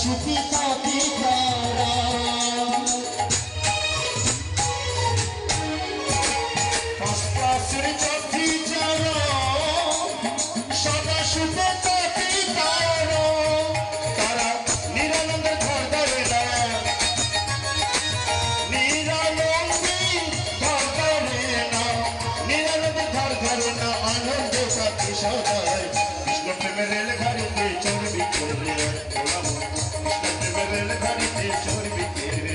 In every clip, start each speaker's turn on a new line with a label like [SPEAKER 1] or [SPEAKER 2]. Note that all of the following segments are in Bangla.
[SPEAKER 1] সুখী থাকি তারা ফার্স্ট ক্লাসের চাকরি যারা সদা সুখে থাকি তারা তারা নিরানন্দে ঘর ধরে না নিরানন্দে ঘর ধরে না নিরানন্দে ঘর ধরে না আনন্দ সাথী সদাই কৃষ্ণ প্রেমের রেল গাড়িতে চড়বি করে কৃষ্ণ প্রেমের রেল গাড়িতে চড়বি করে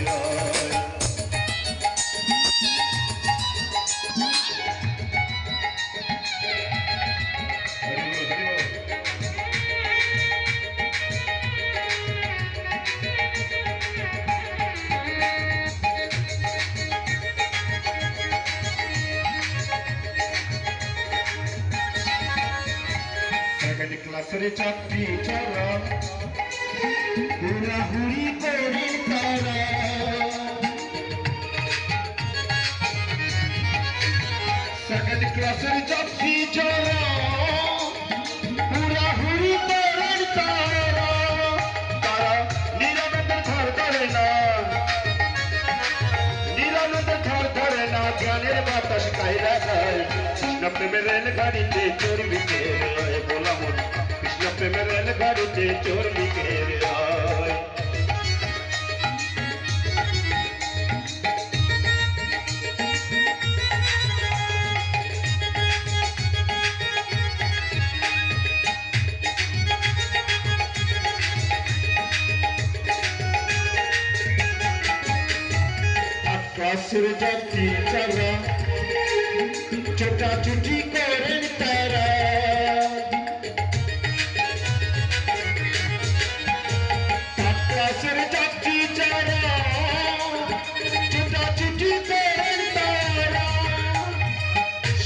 [SPEAKER 1] ক্লাসের চাকরি ছাড়া হুড়াহুড়ি করে তারা সেকেন্ড ক্লাসের চাকরি ছাড়া হুড়াহুড়ি করে তারা তারা নিরানন্দে ঘর ধরে না নিরানন্দে ঘর ধরে না জ্ঞানের বাতাস কায়রা খায় কৃষ্ণ প্রেমের রেল গাড়িতে চড়বি কে বলা মন কৃষ্ণ প্রেমের রেল গাড়িতে চড়বি কে আকাশের যাত্রী চারা ছোটাছুটি করেন তারা আকাশের যাত্রী চারা ছোটাছুটি করেন তারা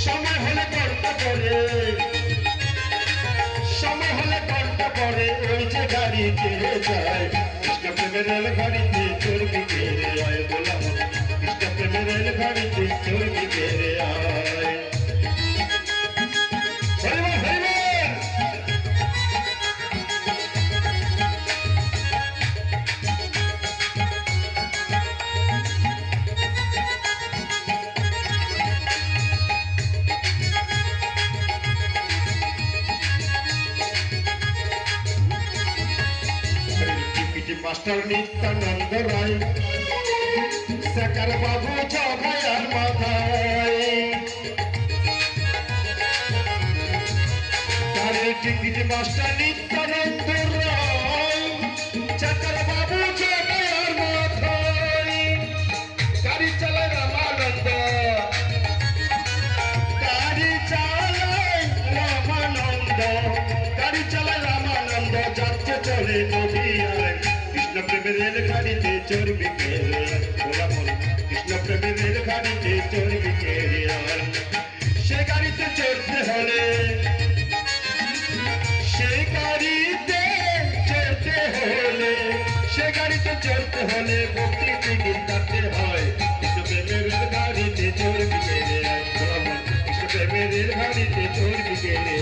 [SPEAKER 1] সময় হলে ঘন্টা পরে সময় হলে ঘন্টা পরে ওই যে গাড়ি ছেড়ে যায় কৃষ্ণ প্রেমের রেল গাড়িতে চড়বি কেড়ে আয় বললাম কৃষ্ণ প্রেমের রেল গাড়িতে চড়বি কেড়ে আয় মাস্টার নিত্যানন্দ রায় শেখর বাবু জগায়ার মাথায় তারে টিকিট মাস্টার নিত্যানন্দ রায় শেখর বাবু জগায়ার মাথায় গাড়ি চালায় রামানন্দ গাড়ি চালায় রামানন্দ গাড়ি চালায় রামানন্দ যাচ্ছে চলে নদিয়ায় কৃষ্ণ প্রেমের রেল গাড়িতে চড়বি কেড়ে বলা বল কৃষ্ণ প্রেমের রেল গাড়িতে চড়বি কেড়ে সে গাড়িতে চড়তে হলে সে গাড়িতে চড়তে হলে সে গাড়িতে চড়তে হলে ভক্তি টিকিট কাটতে হয় কৃষ্ণ প্রেমের রেল গাড়িতে চড়বি কেড়ে বলা বল কৃষ্ণ প্রেমের রেল গাড়িতে চড়বি কেড়ে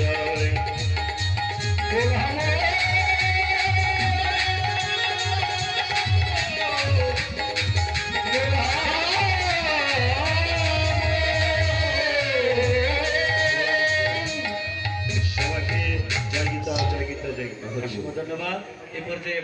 [SPEAKER 2] ধন্যবাদ। এ পর্যায়ে